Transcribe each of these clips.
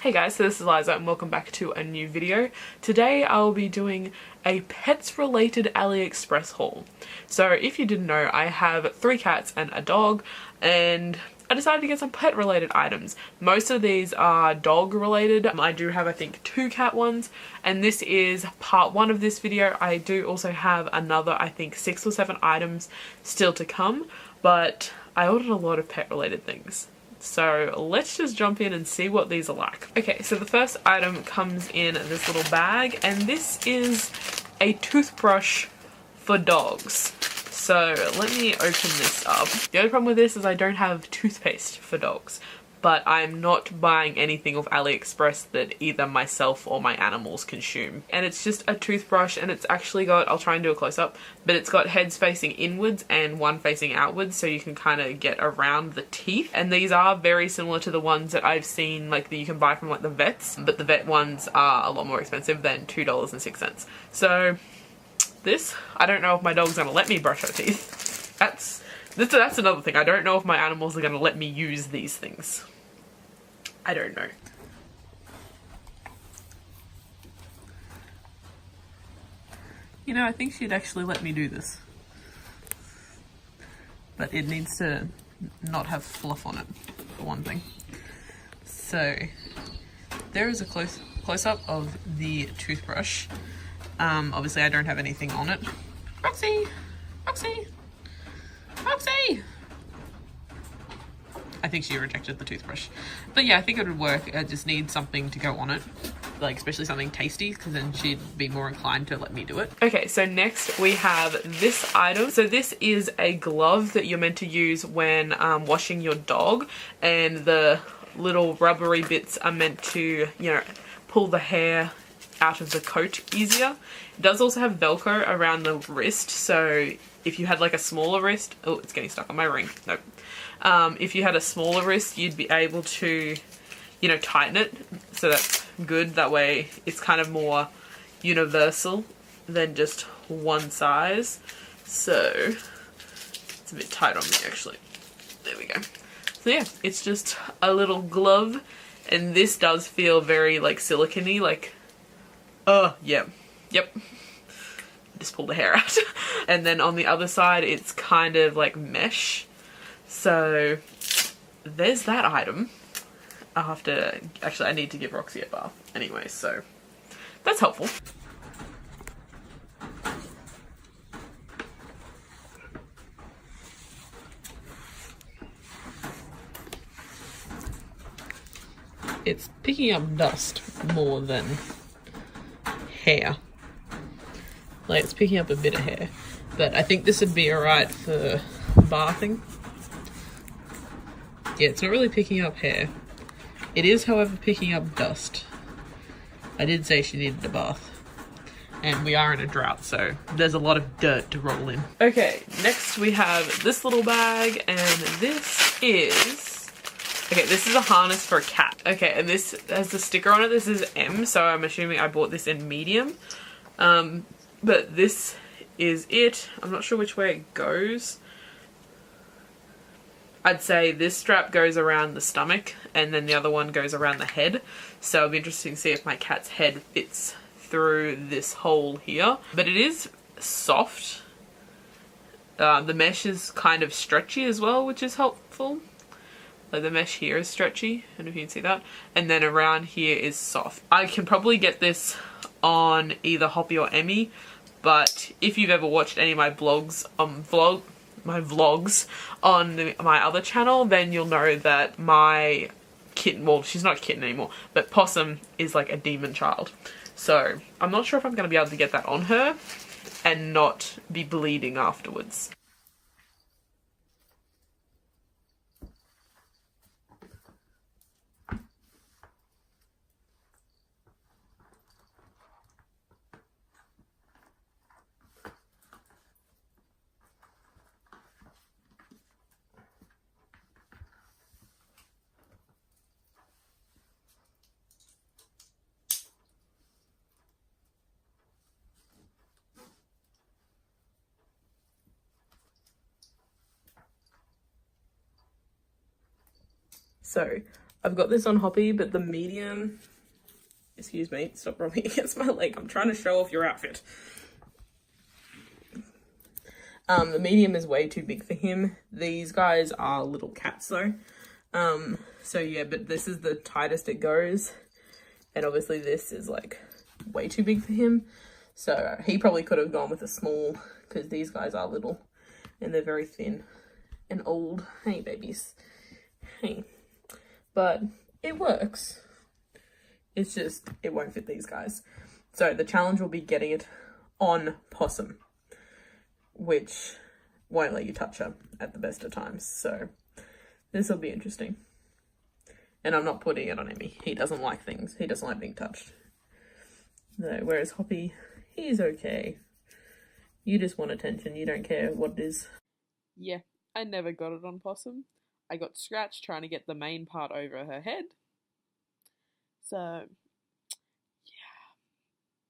Hey guys, so this is Eliza and welcome back to a new video. Today I'll be doing a pets related AliExpress haul. So if you didn't know, I have 3 cats and a dog and I decided to get some pet related items. Most of these are dog related. I do have I think 2 cat ones and this is part 1 of this video. I do also have another I think 6 or 7 items still to come, but I ordered a lot of pet related things. So let's just jump in and see what these are like. Okay, so the first item comes in this little bag and this is a toothbrush for dogs. So let me open this up. The only problem with this is I don't have toothpaste for dogs, but I'm not buying anything off AliExpress that either myself or my animals consume. And it's just a toothbrush and it's actually got, I'll try and do a close up, but it's got heads facing inwards and one facing outwards so you can kind of get around the teeth. And these are very similar to the ones that I've seen like that you can buy from like the vets, but the vet ones are a lot more expensive than $2.06. So this, I don't know if my dog's gonna let me brush her teeth. That's another thing. I don't know if my animals are gonna let me use these things. I don't know. You know, I think she'd actually let me do this. But it needs to not have fluff on it, for one thing. So, there is a close-up of the toothbrush. Obviously I don't have anything on it. Roxy! Roxy! Roxy! I think she rejected the toothbrush. But yeah, I think it would work. I just need something to go on it. Like, especially something tasty, because then she'd be more inclined to let me do it. Okay, so next we have this item. So this is a glove that you're meant to use when washing your dog. And the little rubbery bits are meant to, you know, pull the hair out of the coat easier. It does also have Velcro around the wrist. So if you had like a smaller wrist, oh, it's getting stuck on my ring. Nope. If you had a smaller wrist, you'd be able to, you know, tighten it. So that's good. That way it's kind of more universal than just one size. So it's a bit tight on me actually. There we go. So yeah, it's just a little glove and this does feel very like silicone-y, like, oh yeah, yep. Just pull the hair out. And then on the other side, it's kind of like mesh. So there's that item. I'll have to, actually I need to give Roxy a bath anyway, so that's helpful. It's picking up dust more than hair. Like it's picking up a bit of hair, but I think this would be alright for bathing. Yeah, it's not really picking up hair. It is, however, picking up dust. I did say she needed a bath. And we are in a drought, so there's a lot of dirt to roll in. Okay, next we have this little bag, and this is... Okay, this is a harness for a cat. Okay, and this has the sticker on it. This is M, so I'm assuming I bought this in medium. But this is it. I'm not sure which way it goes. I'd say this strap goes around the stomach and then the other one goes around the head. So it'll be interesting to see if my cat's head fits through this hole here. But it is soft. The mesh is kind of stretchy as well, which is helpful. Like the mesh here is stretchy, I don't know if you can see that. And then around here is soft. I can probably get this on either Hoppy or Emmy, but if you've ever watched any of my vlogs on my other channel, then you'll know that my kitten, well, she's not a kitten anymore, but Possum is like a demon child. So I'm not sure if I'm going to be able to get that on her and not be bleeding afterwards. So I've got this on Hoppy, but the medium, excuse me, stop rubbing against my leg. I'm trying to show off your outfit. The medium is way too big for him. These guys are little cats though. So yeah, but this is the tightest it goes. And obviously this is like way too big for him. So he probably could have gone with a small, because these guys are little and they're very thin and old. Hey babies, hey. But it works. It's just, it won't fit these guys. So the challenge will be getting it on Possum, which won't let you touch her at the best of times. So this will be interesting. And I'm not putting it on Emmy. He doesn't like things. He doesn't like being touched. No, whereas Hoppy, he's okay. You just want attention. You don't care what it is. Yeah, I never got it on Possum. I got scratched trying to get the main part over her head. So, yeah,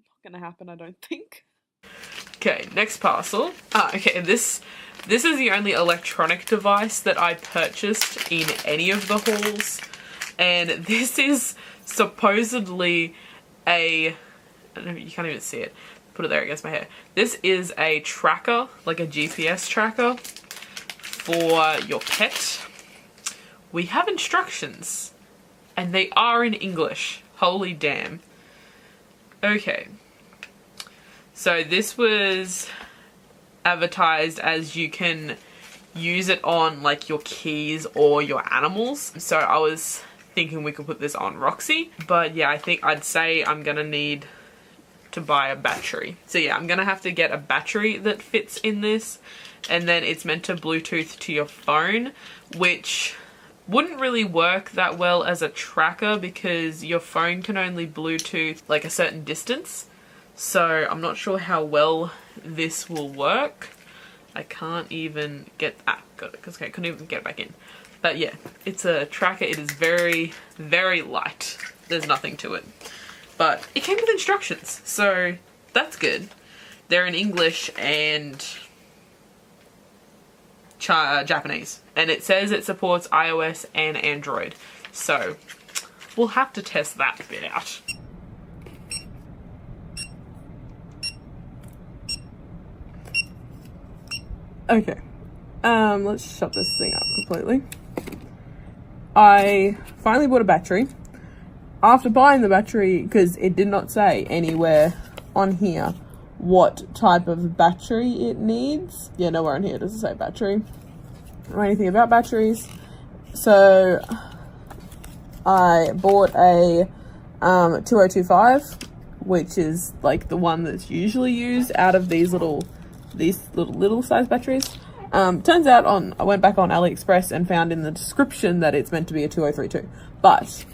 not gonna happen, I don't think. Okay, next parcel. Okay, this is the only electronic device that I purchased in any of the hauls. And this is supposedly a, I don't know, you can't even see it. Put it there against my hair. This is a tracker, like a GPS tracker for your pet. We have instructions and they are in English. Holy damn. Okay. So this was advertised as you can use it on like your keys or your animals. So I was thinking we could put this on Roxy, but yeah, I think I'd say I'm gonna need to buy a battery. So yeah, I'm gonna have to get a battery that fits in this, and then it's meant to Bluetooth to your phone, which wouldn't really work that well as a tracker because your phone can only Bluetooth like a certain distance. So I'm not sure how well this will work. I can't even get, got it, because I couldn't even get it back in. But yeah, it's a tracker. It is very, very light. There's nothing to it. But it came with instructions, so that's good. They're in English and Japanese. And it says it supports iOS and Android. So we'll have to test that bit out. Okay, let's shut this thing up completely. I finally bought a battery. After buying the battery, because it did not say anywhere on here what type of battery it needs. Yeah, nowhere on here does it say battery or anything about batteries. So I bought a 2025, which is like the one that's usually used out of these little size batteries. Turns out I went back on AliExpress and found in the description that it's meant to be a 2032, but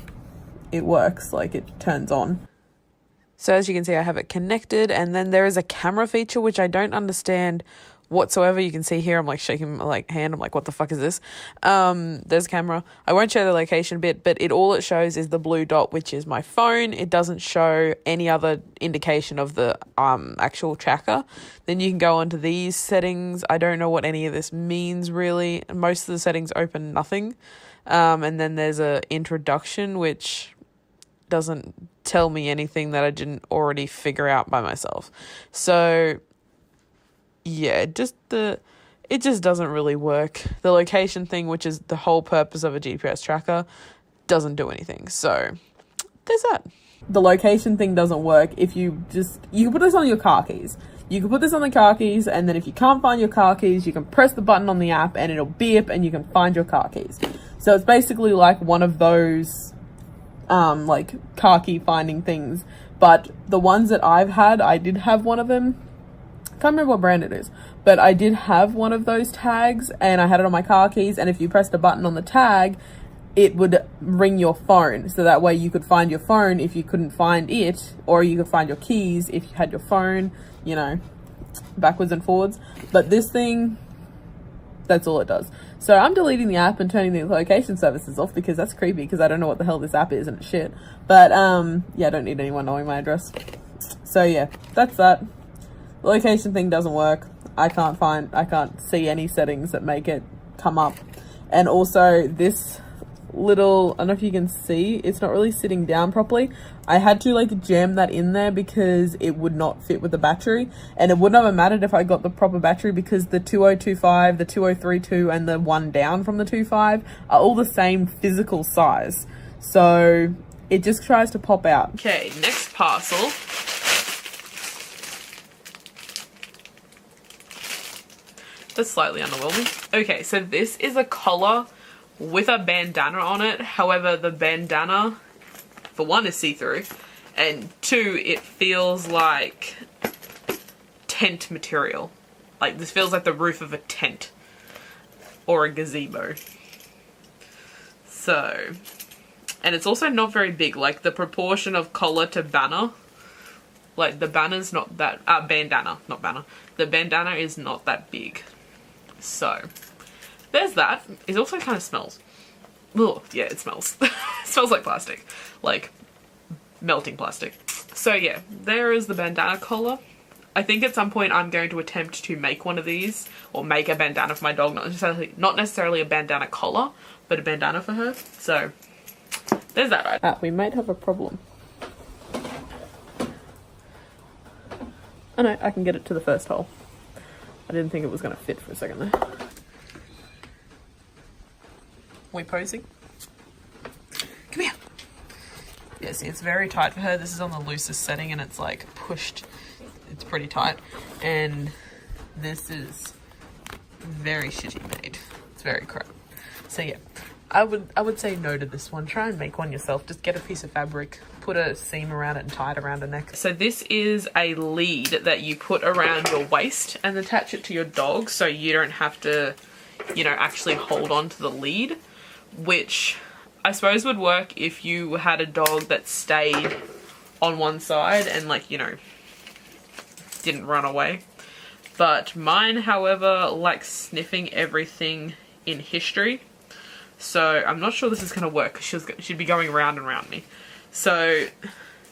it works, like it turns on. So as you can see, I have it connected, and then there is a camera feature which I don't understand whatsoever. You can see here I'm like shaking my hand. I'm like, what the fuck is this? There's a camera. I won't show the location bit, but all it shows is the blue dot, which is my phone. It doesn't show any other indication of the actual tracker. Then you can go onto these settings. I don't know what any of this means really. Most of the settings open nothing. And then there's a introduction which doesn't tell me anything that I didn't already figure out by myself. So yeah, it just doesn't really work. The location thing, which is the whole purpose of a GPS tracker, doesn't do anything. So there's that. The location thing doesn't work if you can put this on your car keys. You can put this on the car keys, and then if you can't find your car keys, you can press the button on the app and it'll beep and you can find your car keys. So it's basically like one of those like car key finding things. But the ones that I've had, I did have one of them. Can't remember what brand it is, but I did have one of those tags and I had it on my car keys, and if you pressed a button on the tag, it would ring your phone, so that way you could find your phone if you couldn't find it, or you could find your keys if you had your phone, you know, backwards and forwards. But this thing, that's all it does. So I'm deleting the app and turning the location services off because that's creepy, because I don't know what the hell this app is and it's shit. But yeah, I don't need anyone knowing my address. So yeah, that's that. The location thing doesn't work. I can't see any settings that make it come up. And also this little, I don't know if you can see, it's not really sitting down properly. I had to like jam that in there because it would not fit with the battery, and it wouldn't have mattered if I got the proper battery because the 2025, the 2032 and the one down from the 25 are all the same physical size, so it just tries to pop out. Okay, next parcel. That's slightly underwhelming. Okay, so this is a collar with a bandana on it. However, the bandana, for one, is see-through, and two, it feels like tent material. Like, this feels like the roof of a tent or a gazebo. So, and it's also not very big. Like, the proportion of collar to banner, like the banner's not that, bandana, not banner. The bandana is not that big. So, there's that. It also kind of smells. Ugh, yeah, it smells. It smells like plastic. Like, melting plastic. So yeah, there is the bandana collar. I think at some point I'm going to attempt to make one of these, or make a bandana for my dog. Not necessarily a bandana collar, but a bandana for her. So, there's that. Right? We might have a problem. Oh no, I can get it to the first hole. I didn't think it was going to fit for a second there. We posing? Come here. Yeah, see, it's very tight for her. This is on the loosest setting and it's like pushed. It's pretty tight. And this is very shitty made. It's very crap. So yeah, I would say no to this one. Try and make one yourself. Just get a piece of fabric, put a seam around it and tie it around her neck. So this is a lead that you put around your waist and attach it to your dog so you don't have to, you know, actually hold on to the lead, which I suppose would work if you had a dog that stayed on one side and, like, you know, didn't run away. But mine, however, likes sniffing everything in history. So I'm not sure this is going to work because she'd be going round and round me. So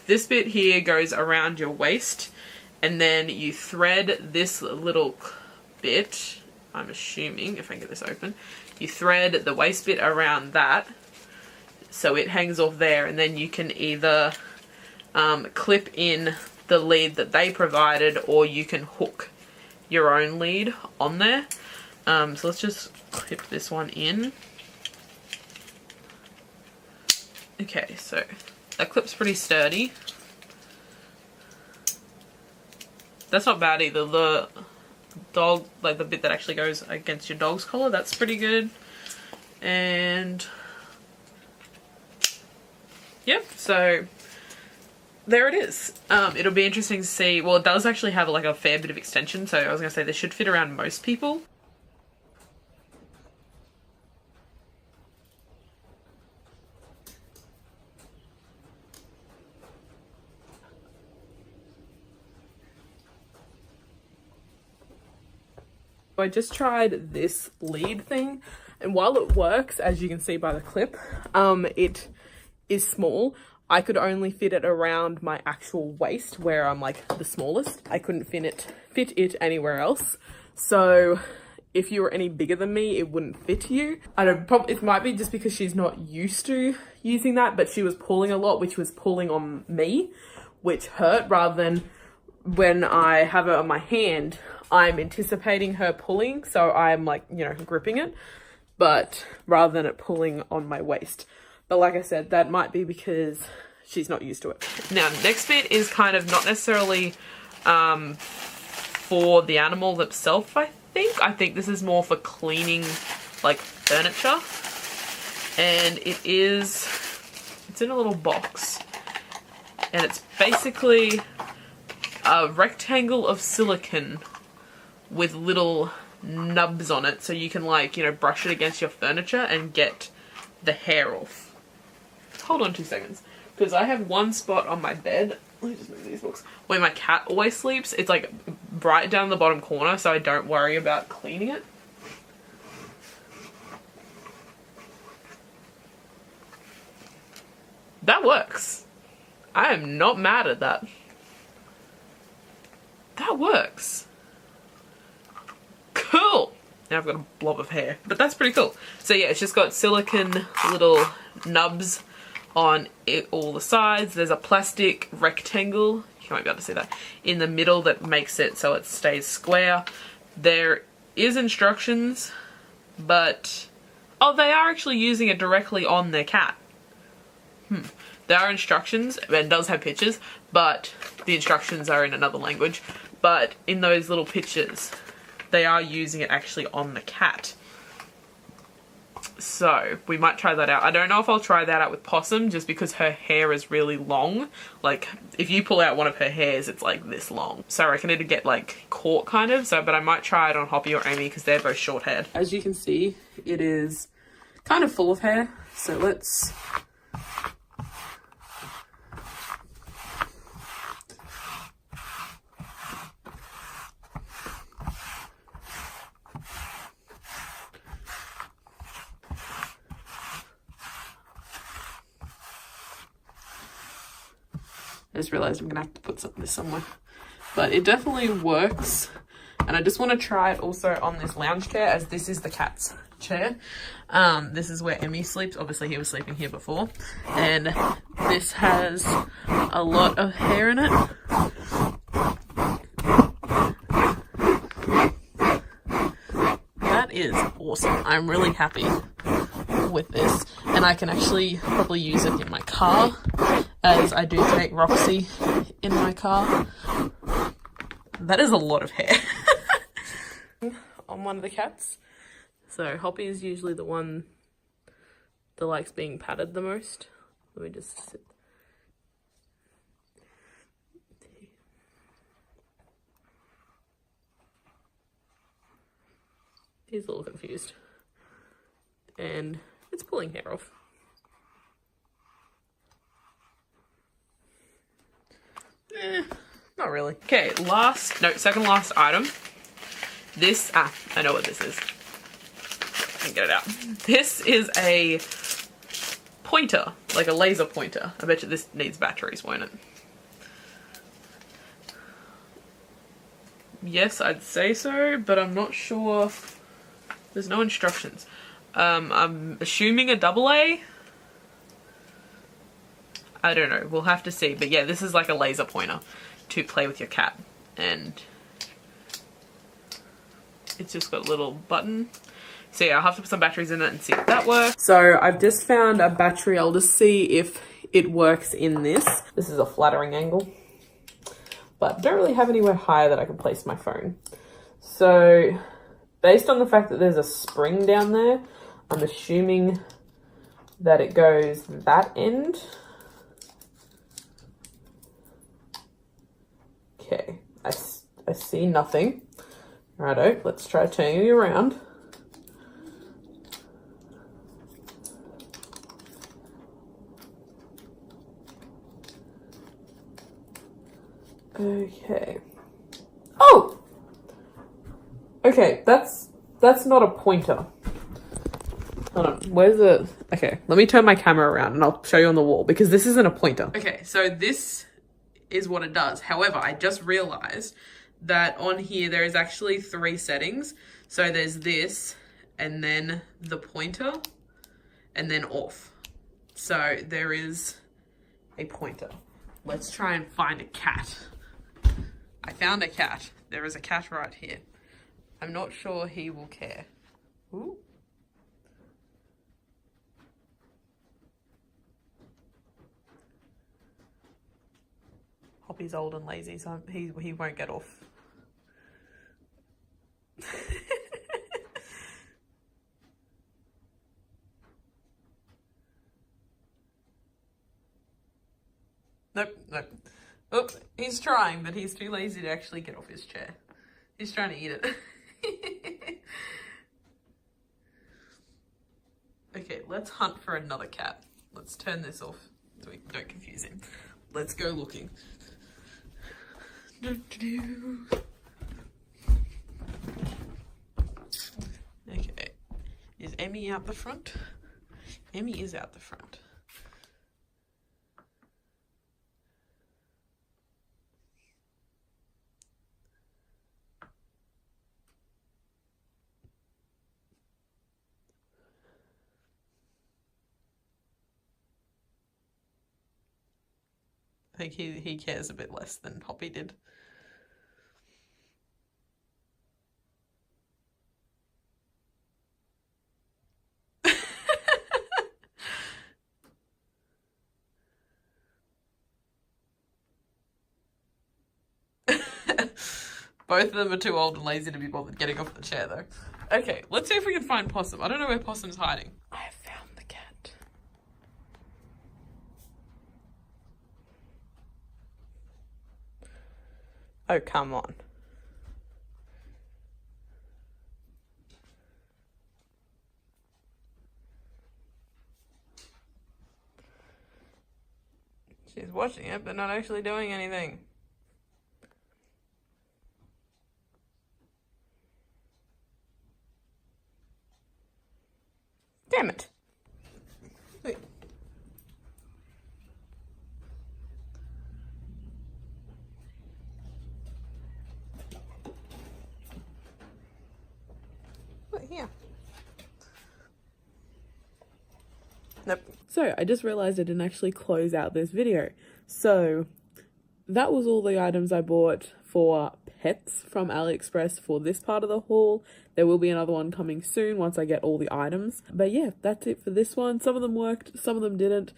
this bit here goes around your waist and then you thread this little bit, I'm assuming, if I can get this open, you thread the waist bit around that so it hangs off there, and then you can either clip in the lead that they provided or you can hook your own lead on there. So let's just clip this one in. Okay, so that clip's pretty sturdy. That's not bad either. The dog, like the bit that actually goes against your dog's collar, that's pretty good. And yep, so there it is. It'll be interesting to see. Well, it does actually have like a fair bit of extension, so I was gonna say this should fit around most people. I just tried this lead thing, and while it works, as you can see by the clip, it is small. I could only fit it around my actual waist where I'm like the smallest. I couldn't fit it anywhere else. So if you were any bigger than me, it wouldn't fit you. I don't, it might be just because she's not used to using that, but she was pulling a lot, which was pulling on me, which hurt, rather than when I have it on my hand, I'm anticipating her pulling, so I'm like, you know, gripping it, but rather than it pulling on my waist. But like I said, that might be because she's not used to it. Now, next bit is kind of not necessarily for the animal itself, I think. I think this is more for cleaning, like, furniture. And it's in a little box. And it's basically a rectangle of silicone with little nubs on it, so you can, like, you know, brush it against your furniture and get the hair off. Hold on 2 seconds, because I have one spot on my bed, let me just move these books, where my cat always sleeps. It's like right down the bottom corner, so I don't worry about cleaning it. That works. I am not mad at that. That works. Cool. Now I've got a blob of hair, but that's pretty cool. So yeah, it's just got silicone little nubs on it, all the sides. There's a plastic rectangle, you might be able to see that, in the middle that makes it so it stays square. There is instructions, but oh, they are actually using it directly on their cat. There are instructions, and it does have pictures, but the instructions are in another language. But in those little pictures, they are using it actually on the cat. So we might try that out. I don't know if I'll try that out with Possum, just because her hair is really long. Like, if you pull out one of her hairs, it's like this long. So I reckon it'd get like caught kind of. So, but I might try it on Hoppy or Amy because they're both short haired. As you can see, it is kind of full of hair. So let's... I just realised I'm going to have to put this somewhere. But it definitely works. And I just want to try it also on this lounge chair, as this is the cat's chair. This is where Emmy sleeps. Obviously he was sleeping here before. And this has a lot of hair in it. That is awesome. I'm really happy with this. And I can actually probably use it in my car, as I do take Roxy in my car. That is a lot of hair on one of the cats. So Hoppy is usually the one that likes being patted the most. Let me just sit. He's a little confused. And it's pulling hair off. Not really. Okay, second last item. This, I know what this is. I can get it out. This is a pointer, like a laser pointer. I bet you this needs batteries, won't it? Yes, I'd say so, but I'm not sure. There's no instructions. I'm assuming a AA. I don't know, we'll have to see. But yeah, this is like a laser pointer to play with your cat. And it's just got a little button. So yeah, I'll have to put some batteries in it and see if that works. So I've just found a battery. I'll just see if it works in this. This is a flattering angle, but don't really have anywhere higher that I can place my phone. So based on the fact that there's a spring down there, I'm assuming that it goes that end. Okay, I see nothing. Righto, let's try turning it around. Okay. Oh! Okay, that's not a pointer. Hold on, where's the... Okay, let me turn my camera around and I'll show you on the wall, because this isn't a pointer. Okay, so this is what it does. However, I just realized that on here there is actually 3 settings. So there's this, and then the pointer, and then off. So there is a pointer. Let's try and find a cat. I found a cat. There is a cat right here. I'm not sure he will care. Ooh. Hoppy's old and lazy, so he won't get off. Nope. Oh, he's trying, but he's too lazy to actually get off his chair. He's trying to eat it. Okay, let's hunt for another cat. Let's turn this off so we don't confuse him. Let's go looking. Okay, is Emmy out the front? Emmy is out the front. think he cares a bit less than Poppy did. Both of them are too old and lazy to be bothered getting off the chair, though. Okay, let's see if we can find Possum. I don't know where Possum's hiding. I have found the cat. Oh, come on. She's watching it, but not actually doing anything. Damn it. Wait. What, here? Nope. So, I just realized I didn't actually close out this video. So, that was all the items I bought for pets from AliExpress for this part of the haul. There will be another one coming soon once I get all the items. But yeah, that's it for this one. Some of them worked, some of them didn't.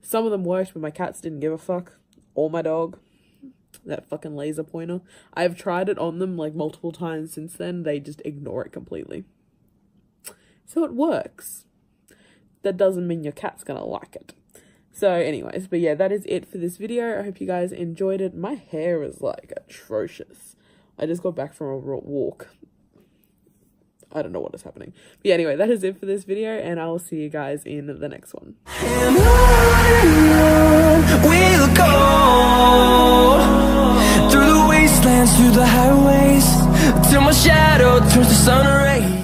Some of them worked, but my cats didn't give a fuck. Or my dog. That fucking laser pointer. I've tried it on them like multiple times since then. They just ignore it completely. So it works. That doesn't mean your cat's gonna like it. So anyways, but yeah, that is it for this video. I hope you guys enjoyed it. My hair is like atrocious. I just got back from a walk. I don't know what is happening. But yeah, anyway, that is it for this video, and I will see you guys in the next one. And on we'll go through the wastelands, through the highways, till my shadow turns to sun rays.